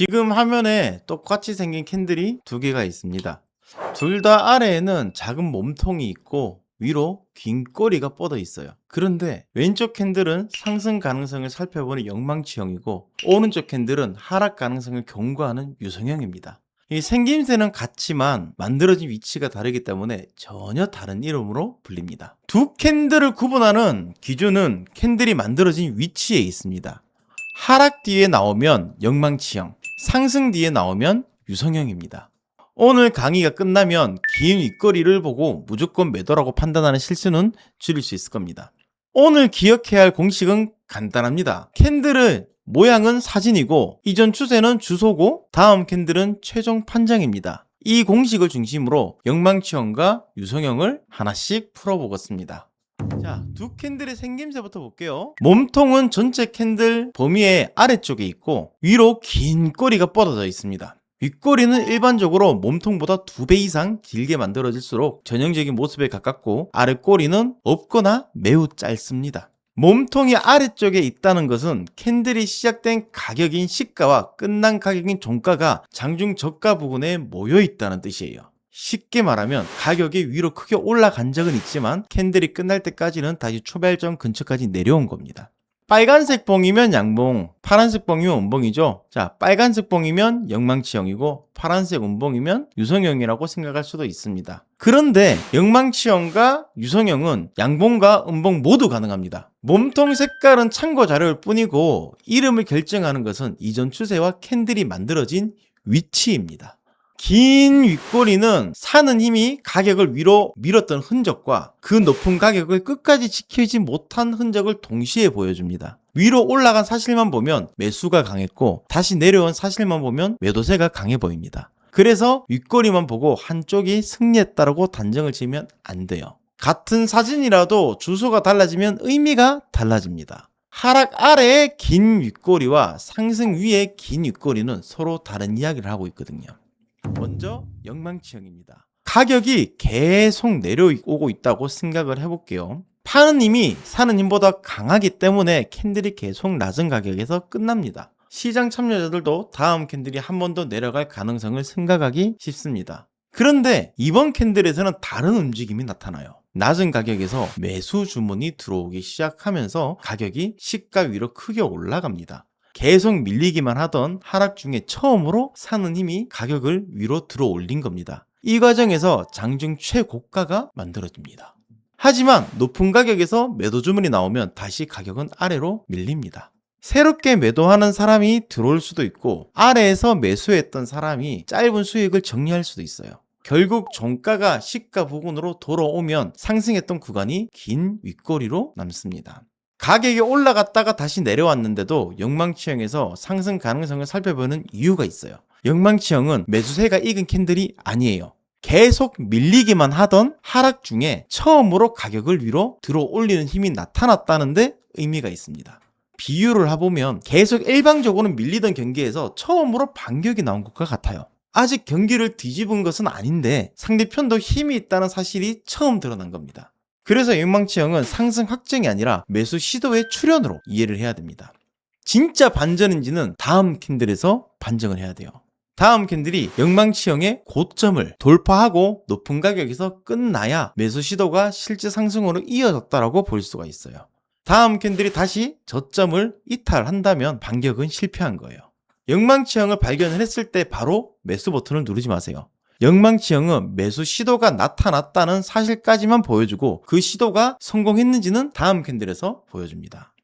지금 화면에 똑같이 생긴 캔들이 두 개가 있습니다. 둘 다 아래에는 작은 몸통이 있고 위로 긴 꼬리가 뻗어 있어요. 그런데 왼쪽 캔들은 상승 가능성을 살펴보는 영망치형이고 오른쪽 캔들은 하락 가능성을 경고하는 유성형입니다. 이 생김새는 같지만 만들어진 위치가 다르기 때문에 전혀 다른 이름으로 불립니다. 두 캔들을 구분하는 기준은 캔들이 만들어진 위치에 있습니다. 하락 뒤에 나오면 영망치형, 상승 뒤에 나오면 유성형입니다. 오늘 강의가 끝나면 긴 윗꼬리를 보고 무조건 매도라고 판단하는 실수는 줄일 수 있을 겁니다. 오늘 기억해야 할 공식은 간단합니다. 캔들은 모양은 사진이고 이전 추세는 주소고 다음 캔들은 최종 판정입니다. 이 공식을 중심으로 영망치형과 유성형을 하나씩 풀어보겠습니다. 자, 두 캔들의 생김새부터 볼게요. 몸통은 전체 캔들 범위의 아래쪽에 있고 위로 긴 꼬리가 뻗어져 있습니다. 윗꼬리는 일반적으로 몸통보다 2배 이상 길게 만들어질수록 전형적인 모습에 가깝고 아랫꼬리는 없거나 매우 짧습니다. 몸통이 아래쪽에 있다는 것은 캔들이 시작된 가격인 시가와 끝난 가격인 종가가 장중 저가 부근에 모여 있다는 뜻이에요. 쉽게 말하면 가격이 위로 크게 올라간 적은 있지만 캔들이 끝날 때까지는 다시 초발점 근처까지 내려온 겁니다. 빨간색 봉이면 양봉, 파란색 봉이면 음봉이죠. 자, 빨간색 봉이면 영망치형이고 파란색 음봉이면 유성형이라고 생각할 수도 있습니다. 그런데 영망치형과 유성형은 양봉과 음봉 모두 가능합니다. 몸통 색깔은 참고 자료일 뿐이고 이름을 결정하는 것은 이전 추세와 캔들이 만들어진 위치입니다. 긴 윗꼬리는 사는 힘이 가격을 위로 밀었던 흔적과 그 높은 가격을 끝까지 지키지 못한 흔적을 동시에 보여줍니다. 위로 올라간 사실만 보면 매수가 강했고 다시 내려온 사실만 보면 매도세가 강해 보입니다. 그래서 윗꼬리만 보고 한쪽이 승리했다라고 단정을 지으면 안 돼요. 같은 사진이라도 주소가 달라지면 의미가 달라집니다. 하락 아래의 긴 윗꼬리와 상승 위의 긴 윗꼬리는 서로 다른 이야기를 하고 있거든요. 먼저 영망치형입니다. 가격이 계속 내려오고 있다고 생각을 해볼게요. 파는 힘이 사는 힘보다 강하기 때문에 캔들이 계속 낮은 가격에서 끝납니다. 시장 참여자들도 다음 캔들이 한 번 더 내려갈 가능성을 생각하기 쉽습니다. 그런데 이번 캔들에서는 다른 움직임이 나타나요. 낮은 가격에서 매수 주문이 들어오기 시작하면서 가격이 시가 위로 크게 올라갑니다. 계속 밀리기만 하던 하락 중에 처음으로 사는 힘이 가격을 위로 들어 올린 겁니다. 이 과정에서 장중 최고가가 만들어집니다. 하지만 높은 가격에서 매도 주문이 나오면 다시 가격은 아래로 밀립니다. 새롭게 매도하는 사람이 들어올 수도 있고 아래에서 매수했던 사람이 짧은 수익을 정리할 수도 있어요. 결국 종가가 시가 부근으로 돌아오면 상승했던 구간이 긴 윗꼬리로 남습니다. 가격이 올라갔다가 다시 내려왔는데도 영망치형에서 상승 가능성을 살펴보는 이유가 있어요. 영망치형은 매수세가 익은 캔들이 아니에요. 계속 밀리기만 하던 하락 중에 처음으로 가격을 위로 들어 올리는 힘이 나타났다는데 의미가 있습니다. 비유를 해보면 계속 일방적으로 밀리던 경기에서 처음으로 반격이 나온 것과 같아요. 아직 경기를 뒤집은 것은 아닌데 상대편도 힘이 있다는 사실이 처음 드러난 겁니다. 그래서 영망치형은 상승 확정이 아니라 매수 시도의 출현으로 이해를 해야 됩니다. 진짜 반전인지는 다음 캔들에서 판정을 해야 돼요. 다음 캔들이 영망치형의 고점을 돌파하고 높은 가격에서 끝나야 매수 시도가 실제 상승으로 이어졌다라고 볼 수가 있어요. 다음 캔들이 다시 저점을 이탈한다면 반격은 실패한 거예요. 영망치형을 발견을 했을 때 바로 매수 버튼을 누르지 마세요. 영망치형은 매수 시도가 나타났다는 사실까지만 보여주고 그 시도가 성공했는지는 다음 캔들에서 보여줍니다.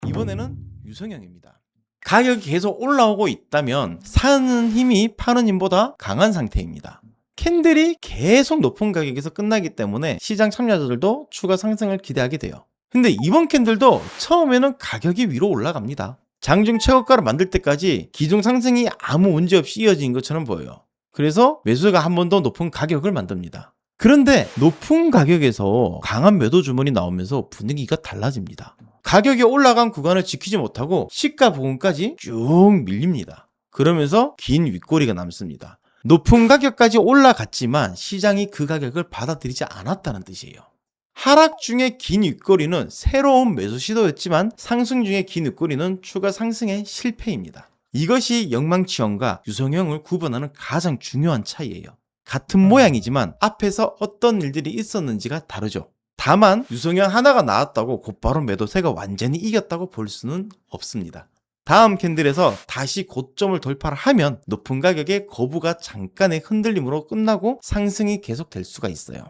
이번에는 유성형입니다. 가격이 계속 올라오고 있다면 사는 힘이 파는 힘보다 강한 상태입니다. 캔들이 계속 높은 가격에서 끝나기 때문에 시장 참여자들도 추가 상승을 기대하게 돼요. 근데 이번 캔들도 처음에는 가격이 위로 올라갑니다. 장중 최고가를 만들 때까지 기존 상승이 아무 문제 없이 이어진 것처럼 보여요. 그래서 매수가 한 번 더 높은 가격을 만듭니다. 그런데 높은 가격에서 강한 매도 주문이 나오면서 분위기가 달라집니다. 가격이 올라간 구간을 지키지 못하고 시가 부근까지 쭉 밀립니다. 그러면서 긴 윗꼬리가 남습니다. 높은 가격까지 올라갔지만 시장이 그 가격을 받아들이지 않았다는 뜻이에요. 하락 중에 긴 윗꼬리는 새로운 매수 시도였지만 상승 중에 긴 윗꼬리는 추가 상승의 실패입니다. 이것이 영망치형과 유성형을 구분하는 가장 중요한 차이예요. 같은 모양이지만 앞에서 어떤 일들이 있었는지가 다르죠. 다만 유성형 하나가 나왔다고 곧바로 매도세가 완전히 이겼다고 볼 수는 없습니다. 다음 캔들에서 다시 고점을 돌파를 하면 높은 가격의 거부가 잠깐의 흔들림으로 끝나고 상승이 계속될 수가 있어요.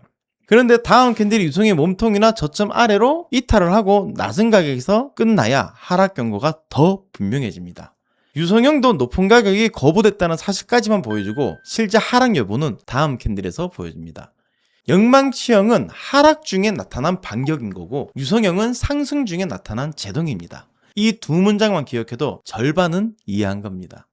그런데 다음 캔들이 유성의 몸통이나 저점 아래로 이탈을 하고 낮은 가격에서 끝나야 하락 경고가 더 분명해집니다. 유성형도 높은 가격이 거부됐다는 사실까지만 보여주고 실제 하락 여부는 다음 캔들에서 보여줍니다. 영망치형은 하락 중에 나타난 반격인 거고 유성형은 상승 중에 나타난 제동입니다. 이 두 문장만 기억해도 절반은 이해한 겁니다.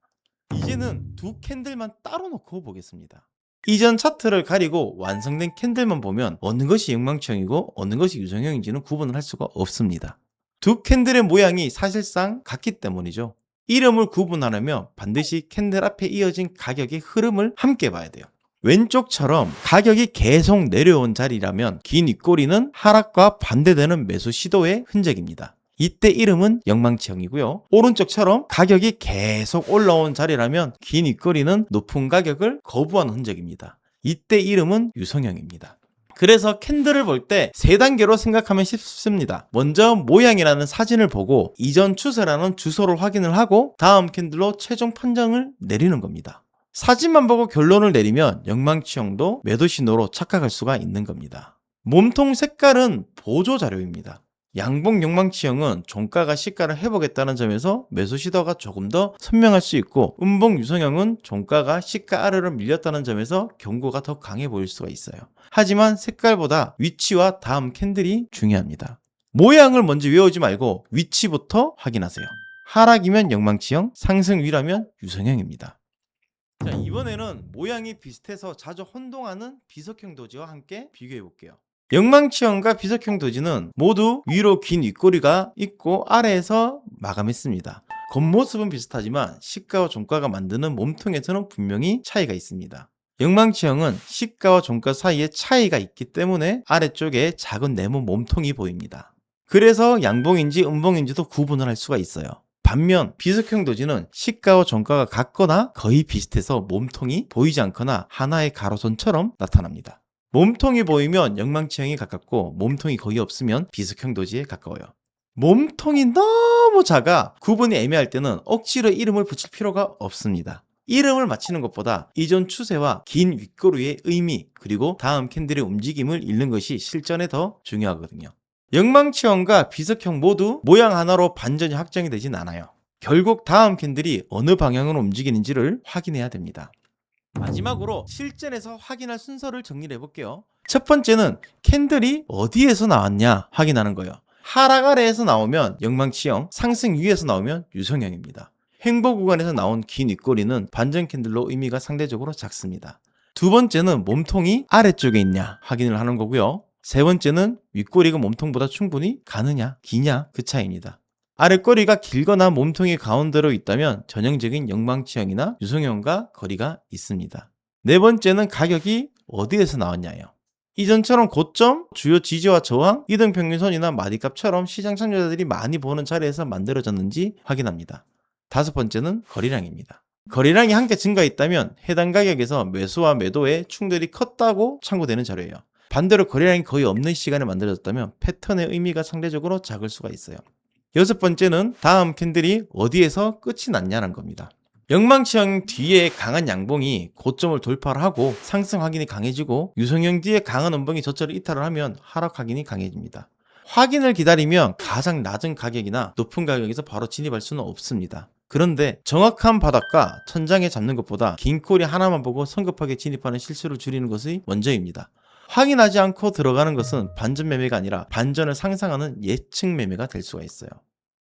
이제는 두 캔들만 따로 놓고 보겠습니다. 이전 차트를 가리고 완성된 캔들만 보면 어느 것이 영망치형이고 어느 것이 유성형인지는 구분을 할 수가 없습니다. 두 캔들의 모양이 사실상 같기 때문이죠. 이름을 구분하려면 반드시 캔들 앞에 이어진 가격의 흐름을 함께 봐야 돼요. 왼쪽처럼 가격이 계속 내려온 자리라면 긴 윗꼬리는 하락과 반대되는 매수 시도의 흔적입니다. 이때 이름은 영망치형이고요. 오른쪽처럼 가격이 계속 올라온 자리라면 긴 윗꼬리는 높은 가격을 거부한 흔적입니다. 이때 이름은 유성형입니다. 그래서 캔들을 볼 때 세 단계로 생각하면 쉽습니다. 먼저 모양이라는 사진을 보고 이전 추세라는 주소를 확인을 하고 다음 캔들로 최종 판정을 내리는 겁니다. 사진만 보고 결론을 내리면 영망치형도 매도 신호로 착각할 수가 있는 겁니다. 몸통 색깔은 보조 자료입니다. 양봉 영망치형은 종가가 시가를 회복했다는 점에서 매수 시도가 조금 더 선명할 수 있고 음봉 유성형은 종가가 시가 아래로 밀렸다는 점에서 경고가 더 강해 보일 수가 있어요. 하지만 색깔보다 위치와 다음 캔들이 중요합니다. 모양을 먼저 외우지 말고 위치부터 확인하세요. 하락이면 영망치형, 상승 위라면 유성형입니다. 자, 이번에는 모양이 비슷해서 자주 혼동하는 비석형 도지와 함께 비교해 볼게요. 영망치형과 비석형 도지는 모두 위로 긴 윗꼬리가 있고 아래에서 마감했습니다. 겉모습은 비슷하지만 시가와 종가가 만드는 몸통에서는 분명히 차이가 있습니다. 영망치형은 시가와 종가 사이에 차이가 있기 때문에 아래쪽에 작은 네모 몸통이 보입니다. 그래서 양봉인지 음봉인지도 구분을 할 수가 있어요. 반면 비석형 도지는 시가와 종가가 같거나 거의 비슷해서 몸통이 보이지 않거나 하나의 가로선처럼 나타납니다. 몸통이 보이면 영망치형이 가깝고 몸통이 거의 없으면 비석형 도지에 가까워요. 몸통이 너무 작아 구분이 애매할 때는 억지로 이름을 붙일 필요가 없습니다. 이름을 맞히는 것보다 이전 추세와 긴 윗꼬리의 의미 그리고 다음 캔들의 움직임을 읽는 것이 실전에 더 중요하거든요. 영망치형과 비석형 모두 모양 하나로 반전이 확정이 되진 않아요. 결국 다음 캔들이 어느 방향으로 움직이는지를 확인해야 됩니다. 마지막으로 실전에서 확인할 순서를 정리를 해볼게요. 첫 번째는 캔들이 어디에서 나왔냐 확인하는 거예요. 하락 아래에서 나오면 영망치형, 상승 위에서 나오면 유성형입니다. 횡보 구간에서 나온 긴 윗꼬리는 반전 캔들로 의미가 상대적으로 작습니다. 두 번째는 몸통이 아래쪽에 있냐 확인을 하는 거고요. 세 번째는 윗꼬리가 몸통보다 충분히 가느냐 기냐 그 차이입니다. 아랫꼬리가 길거나 몸통이 가운데로 있다면 전형적인 영망치형이나 유성형과 거리가 있습니다. 네 번째는 가격이 어디에서 나왔냐예요. 이전처럼 고점, 주요 지지와 저항, 이등평균선이나 마디값처럼 시장 참여자들이 많이 보는 자리에서 만들어졌는지 확인합니다. 다섯 번째는 거래량입니다. 거래량이 함께 증가했다면 해당 가격에서 매수와 매도의 충돌이 컸다고 참고되는 자료예요. 반대로 거래량이 거의 없는 시간에 만들어졌다면 패턴의 의미가 상대적으로 작을 수가 있어요. 여섯 번째는 다음 캔들이 어디에서 끝이 났냐는 겁니다. 영망치형 뒤에 강한 양봉이 고점을 돌파를 하고 상승 확인이 강해지고 유성형 뒤에 강한 음봉이 저점을 이탈을 하면 하락 확인이 강해집니다. 확인을 기다리면 가장 낮은 가격이나 높은 가격에서 바로 진입할 수는 없습니다. 그런데 정확한 바닥과 천장에 잡는 것보다 긴 꼬리 하나만 보고 성급하게 진입하는 실수를 줄이는 것이 먼저입니다. 확인하지 않고 들어가는 것은 반전 매매가 아니라 반전을 상상하는 예측 매매가 될 수가 있어요.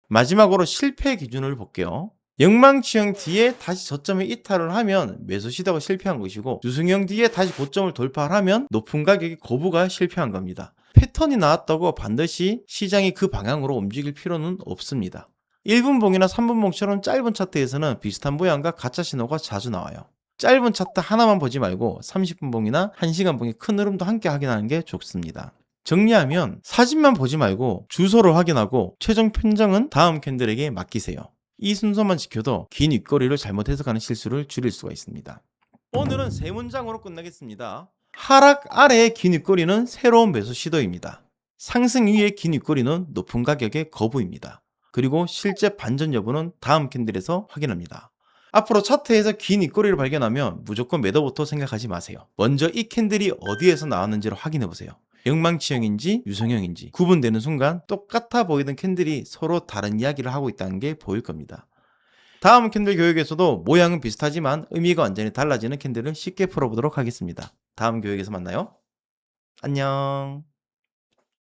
마지막으로 실패 기준을 볼게요. 영망치형 뒤에 다시 저점에 이탈을 하면 매수 시도가 실패한 것이고 유성형 뒤에 다시 고점을 돌파를 하면 높은 가격의 거부가 실패한 겁니다. 패턴이 나왔다고 반드시 시장이 그 방향으로 움직일 필요는 없습니다. 1분봉이나 3분봉처럼 짧은 차트에서는 비슷한 모양과 가짜 신호가 자주 나와요. 짧은 차트 하나만 보지 말고 30분봉이나 1시간봉의 큰 흐름도 함께 확인하는 게 좋습니다. 정리하면 사진만 보지 말고 주소를 확인하고 최종 판정은 다음 캔들에게 맡기세요. 이 순서만 지켜도 긴 윗꼬리를 잘못 해석하는 실수를 줄일 수가 있습니다. 오늘은 세 문장으로 끝나겠습니다. 하락 아래의 긴 윗꼬리는 새로운 매수 시도입니다. 상승 위의 긴 윗꼬리는 높은 가격의 거부입니다. 그리고 실제 반전 여부는 다음 캔들에서 확인합니다. 앞으로 차트에서 긴 윗꼬리를 발견하면 무조건 매도부터 생각하지 마세요. 먼저 이 캔들이 어디에서 나왔는지를 확인해 보세요. 영망치형인지 유성형인지 구분되는 순간 똑같아 보이던 캔들이 서로 다른 이야기를 하고 있다는 게 보일 겁니다. 다음 캔들 교육에서도 모양은 비슷하지만 의미가 완전히 달라지는 캔들을 쉽게 풀어보도록 하겠습니다. 다음 교육에서 만나요. 안녕.